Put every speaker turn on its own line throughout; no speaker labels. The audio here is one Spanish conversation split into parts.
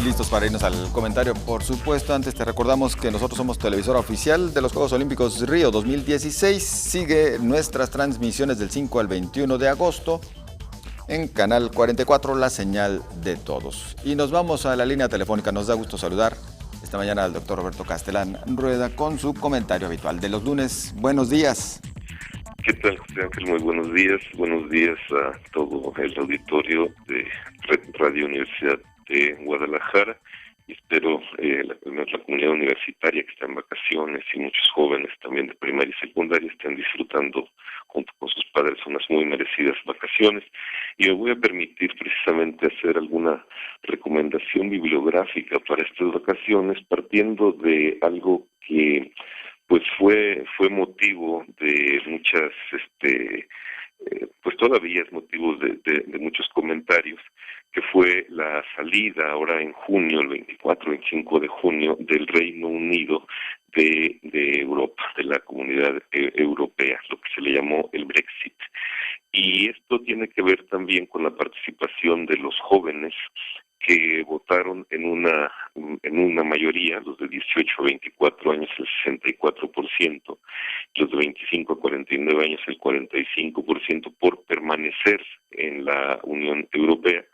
listos para irnos al comentario. Por supuesto, antes te recordamos que nosotros somos televisora oficial de los Juegos Olímpicos Río 2016. Sigue nuestras transmisiones del 5 al 21 de agosto en Canal 44, la señal de todos. Y nos vamos a la línea telefónica. Nos da gusto saludar esta mañana al doctor Roberto Castelán Rueda con su comentario habitual de los lunes. Buenos días.
¿Qué tal, José Ángel? Muy buenos días. Buenos días a todo el auditorio de Radio Universidad de Guadalajara. Y espero la comunidad universitaria que está en vacaciones y muchos jóvenes también de primaria y secundaria estén disfrutando junto con sus padres unas muy merecidas vacaciones. Y me voy a permitir precisamente hacer alguna recomendación bibliográfica para estas vacaciones, partiendo de algo que pues fue motivo de muchas, pues todavía es motivo de muchos comentarios, que fue la salida ahora en junio, el 24-25 de junio, del Reino Unido de Europa, de la Comunidad Europea, lo que se le llamó el Brexit. Y esto tiene que ver también con la participación de los jóvenes que votaron en una mayoría, los de 18 a 24 años el 64%, los de 25 a 49 años el 45%, por permanecer en la Unión Europea,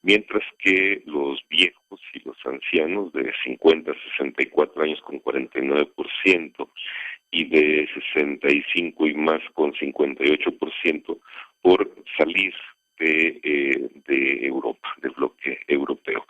mientras que los viejos y los ancianos de 50 a 64 años con 49% y de 65 y más con 58% por salir de Europa, del bloque europeo.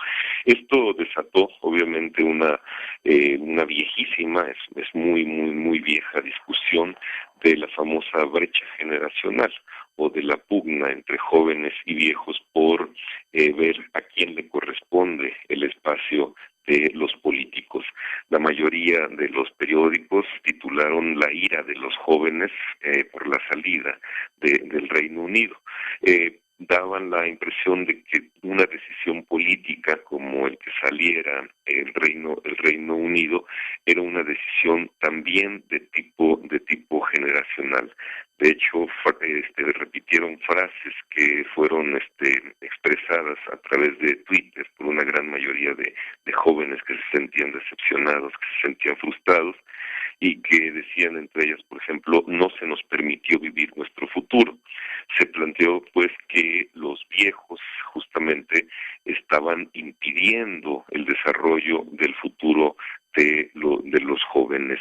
Esto desató obviamente una viejísima, es muy vieja discusión de la famosa brecha generacional o de la pugna entre jóvenes y viejos por ver a quién le corresponde el espacio de los políticos. La mayoría de los periódicos titularon La ira de los jóvenes por la salida del Reino Unido. Daban la impresión de que una decisión política como el que saliera el Reino Unido era una decisión también de tipo generacional. De hecho, repitieron frases que fueron expresadas a través de Twitter por una gran mayoría de jóvenes que se sentían decepcionados, que se sentían frustrados y que decían entre ellas, por ejemplo, no se nos permitió vivir nuestro futuro. Se planteó pues que los viejos justamente estaban impidiendo el desarrollo del futuro de los jóvenes.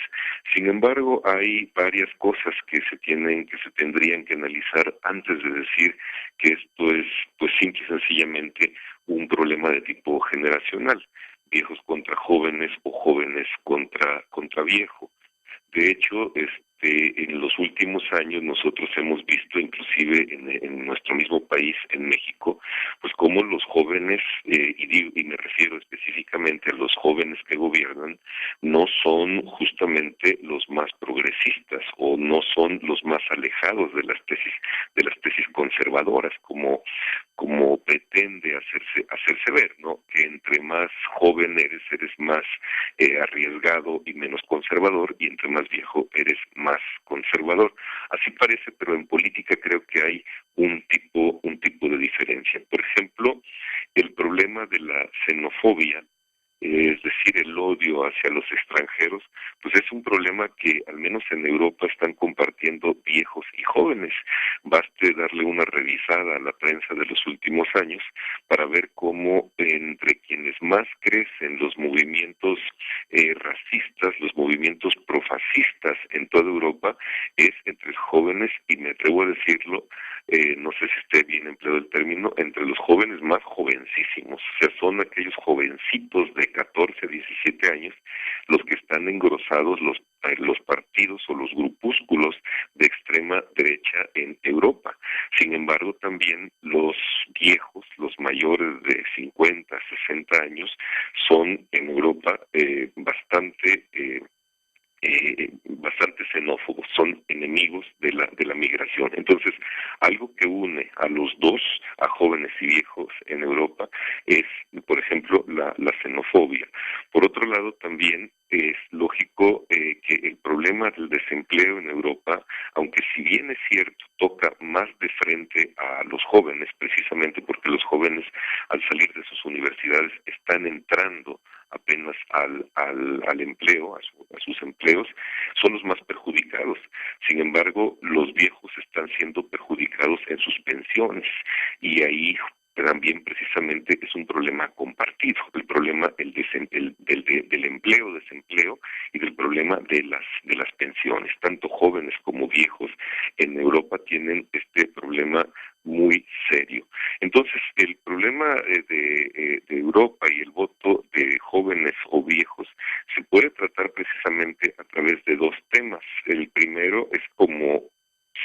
Sin embargo, hay varias cosas que se tendrían que analizar antes de decir que esto es pues simple y sencillamente un problema de tipo generacional, viejos contra jóvenes o jóvenes contra viejos. De hecho, en los últimos años nosotros hemos visto, inclusive en nuestro mismo país, en México, pues cómo los jóvenes, y me refiero específicamente a los jóvenes que gobiernan, no son justamente los más progresistas o no son los más alejados de las tesis conservadoras, como pretende hacerse ver, ¿no? Que entre más joven eres más arriesgado y menos conservador, y entre más viejo eres más conservador. Así parece, pero en política creo que hay un tipo de diferencia. Por ejemplo, el problema de la xenofobia, es decir, el odio hacia los extranjeros, pues es un problema que al menos en Europa están compartiendo viejos y jóvenes. Baste darle una revisada a la prensa de los últimos años para ver cómo entre quienes más crecen los movimientos racistas, los movimientos profascistas en toda Europa, es entre jóvenes, y me atrevo a decirlo, no sé si esté bien empleado el término, entre los jóvenes más jovencísimos. O sea, son aquellos jovencitos de 14 a 17 años los que están engrosados los partidos o los grupúsculos de extrema derecha en Europa. Sin embargo, también los viejos, los mayores de 50, 60 años, son en Europa bastante xenófobos, son enemigos de la migración. Entonces, algo que une a los dos, a jóvenes y viejos en Europa, es, por ejemplo, la xenofobia. Por otro lado, también es lógico que el problema del desempleo en Europa, aunque si bien es cierto, toca más de frente a los jóvenes, precisamente porque los jóvenes al salir de sus universidades están entrando apenas al empleo, a sus empleos, son los más perjudicados. Sin embargo, los viejos están siendo perjudicados en sus pensiones, y ahí también precisamente es un problema compartido, el problema del empleo, desempleo, y del problema de las pensiones. Tanto jóvenes como viejos en Europa tienen este problema muy serio. Entonces, el problema de Europa y el voto de jóvenes o viejos se puede tratar precisamente a través de dos temas. El primero es como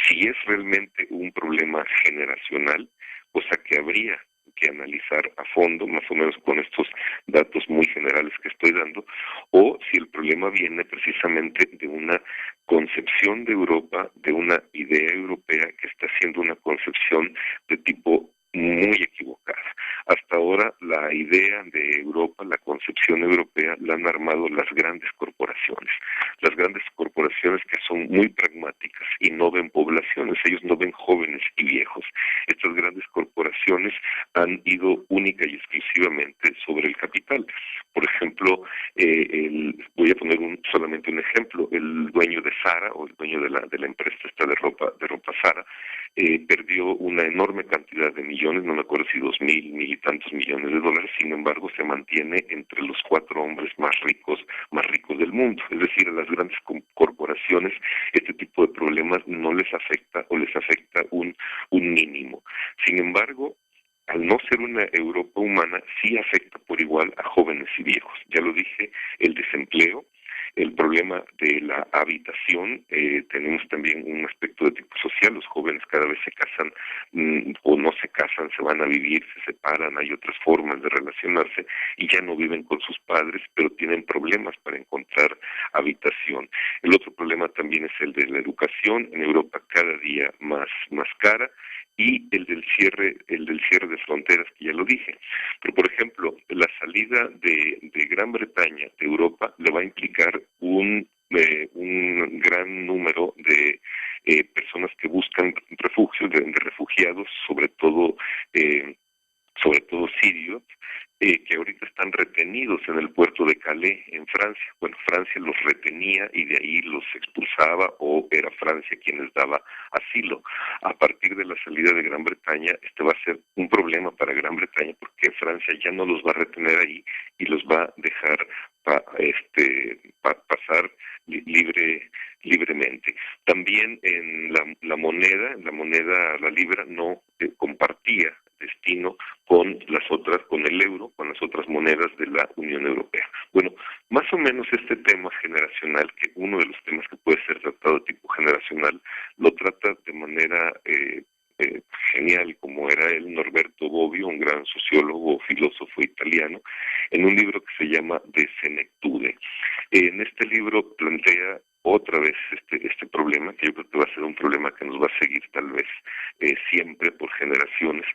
si es realmente un problema generacional, cosa que habría que analizar a fondo, más o menos con estos datos muy generales que estoy dando, o si el problema viene precisamente de una concepción de Europa, de una idea europea que está siendo una concepción de tipo muy equivocada. Hasta ahora la idea de Europa, la concepción europea, la han armado las grandes corporaciones que son muy pragmáticas y no ven poblaciones, ellos no ven jóvenes y viejos. Estas grandes corporaciones han ido única y exclusivamente sobre el capital. Por ejemplo, voy a poner solamente un ejemplo, el dueño de Zara, o el dueño de la empresa esta de ropa Zara, perdió una enorme cantidad de millones, no me acuerdo si 2.000 y tantos millones de dólares. Sin embargo, se mantiene entre los 4 hombres más ricos del mundo. Es decir, a las grandes corporaciones este tipo de problemas no les afecta, o les afecta un mínimo. Sin embargo, al no ser una Europa humana, sí afecta por igual a jóvenes y viejos. Ya lo dije, el desempleo, el problema de la habitación, tenemos también un aspecto de tipo social. Los jóvenes cada vez se casan o no se casan, se van a vivir, se separan, hay otras formas de relacionarse y ya no viven con sus padres, pero tienen problemas para encontrar habitación. El otro problema también es el de la educación, en Europa cada día más cara, y el del cierre de fronteras, que ya lo dije. Pero, por ejemplo, la salida de Gran Bretaña de Europa le va a implicar un gran número de personas que buscan refugio, de refugiados, sobre todo sirios, que ahorita están retenidos en el puerto de Calais, en Francia. Bueno, Francia los retenía y de ahí los expulsaba, o era Francia quien les daba asilo. A partir de la salida de Gran Bretaña, este va a ser un problema para Gran Bretaña, porque Francia ya no los va a retener ahí y los va a dejar pasar libremente. También en la moneda, la libra no compartía destino con el euro, con las otras monedas de la Unión Europea. Bueno, más o menos este tema generacional, que uno de los temas que puede ser tratado de tipo generacional, lo trata de manera genial, como era él, Norberto Bobbio, un gran sociólogo, filósofo italiano, en un libro que se llama De Senectude. En este libro plantea otra vez este problema, que yo creo que va a ser un problema que nos va a seguir tal vez siempre por generaciones.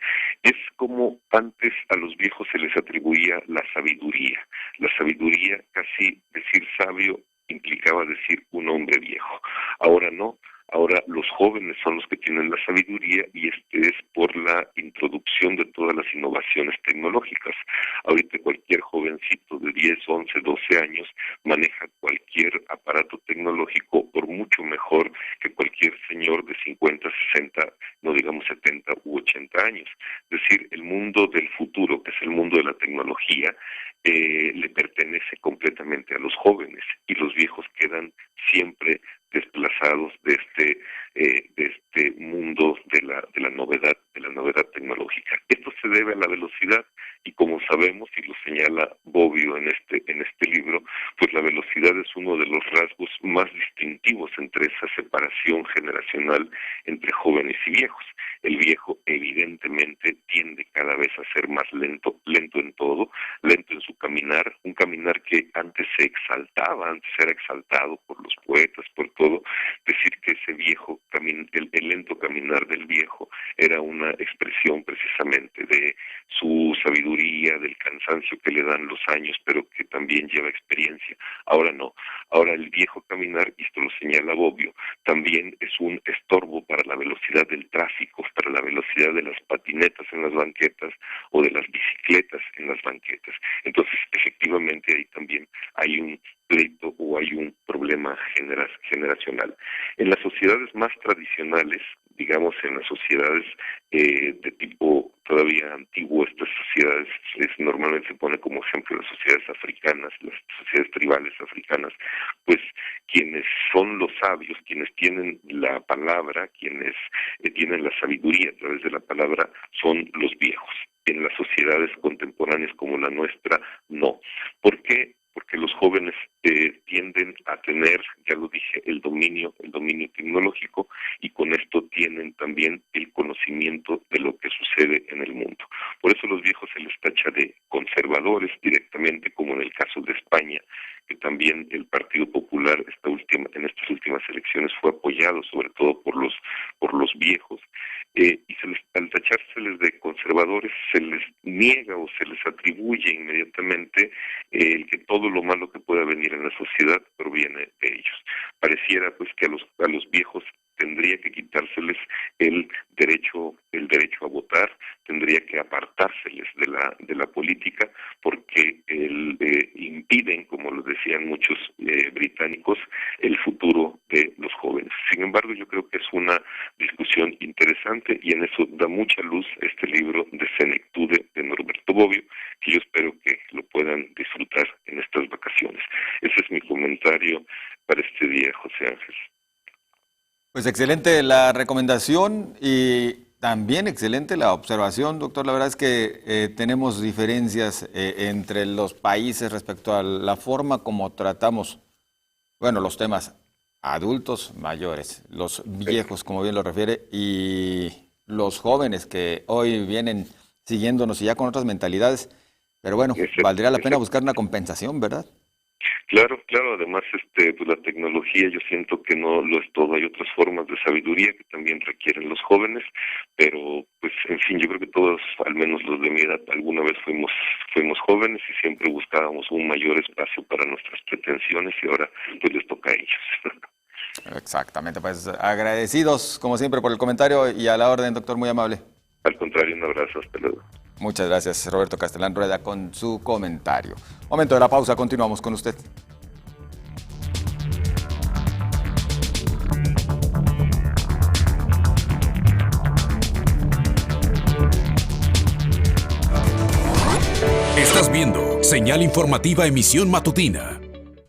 Es como antes a los viejos se les atribuía la sabiduría. La sabiduría, casi decir sabio, implicaba decir un hombre viejo. Ahora no. Ahora los jóvenes son los que tienen la sabiduría, y es por la introducción de todas las innovaciones tecnológicas. Ahorita cualquier jovencito de 10, 11, 12 años maneja cualquier aparato tecnológico por mucho mejor que cualquier señor de 50, 60, no digamos 70 u 80 años. Es decir, el mundo del futuro, que es el mundo de la tecnología, le pertenece completamente a los jóvenes, y los viejos quedan siempre desplazados de este mundo de la novedad tecnológica. Esto se debe a la velocidad, y como sabemos, y lo señala Bobbio en este libro, pues la velocidad es uno de los rasgos más distintivos entre esa separación generacional entre jóvenes y viejos. El viejo evidentemente tiende cada vez a ser más lento en todo, lento en su caminar, un caminar que antes antes se exaltaba, antes era exaltado por los poetas, por todo, decir que ese viejo, el lento caminar del viejo era una expresión precisamente de su sabiduría, del cansancio que le dan los años, pero que también lleva experiencia. Ahora no, ahora el viejo caminar, y esto lo señala Bobbio, también es un estorbo para la velocidad del tráfico, para la velocidad de las patinetas en las banquetas o de las bicicletas en las banquetas. Entonces, efectivamente, ahí también hay un pleito o hay un problema generacional. En las sociedades más tradicionales, digamos en las sociedades de tipo todavía antiguo, estas sociedades normalmente se pone como ejemplo las sociedades africanas, las sociedades tribales africanas, pues quienes son los sabios, quienes tienen la palabra, quienes tienen la sabiduría a través de la palabra, son los viejos. En las sociedades contemporáneas como la nuestra, no. ¿Por qué? Porque los jóvenes tienden a tener, ya lo dije, el dominio tecnológico, y con esto tienen también el conocimiento de lo que sucede en el mundo. Por eso los viejos se les tacha de conservadores directamente, como en el caso de España, que también el Partido Popular en estas últimas elecciones fue apoyado sobre todo por los viejos, y al tachárseles de conservadores se les niega o se les atribuye inmediatamente el que todo lo malo que pueda venir en la sociedad proviene de ellos. Pareciera pues que a los viejos tendría que quitárseles el derecho a votar, tendría que apartárseles de la política, porque impiden, como lo decían muchos británicos, el futuro de los jóvenes. Sin embargo, yo creo que es una discusión interesante, y en eso da mucha luz este libro de Senectude de Norberto Bobbio, que yo espero que lo puedan disfrutar en estas vacaciones. Ese es mi comentario para este día, José Ángel.
Pues excelente la recomendación y también excelente la observación, doctor. La verdad es que tenemos diferencias entre los países respecto a la forma como tratamos, bueno, los temas adultos mayores, los viejos, como bien lo refiere, y los jóvenes que hoy vienen siguiéndonos y ya con otras mentalidades. Pero bueno, valdría la pena buscar una compensación, ¿verdad?
Claro, además pues la tecnología yo siento que no lo es todo, hay otras formas de sabiduría que también requieren los jóvenes, pero pues en fin, yo creo que todos, al menos los de mi edad, alguna vez fuimos jóvenes y siempre buscábamos un mayor espacio para nuestras pretensiones, y ahora pues les toca a ellos.
Exactamente, pues agradecidos como siempre por el comentario y a la orden, doctor, muy amable.
Al contrario, un abrazo, hasta luego.
Muchas gracias, Roberto Castellán Rueda, con su comentario. Momento de la pausa, continuamos con usted.
Estás viendo Señal Informativa Emisión Matutina.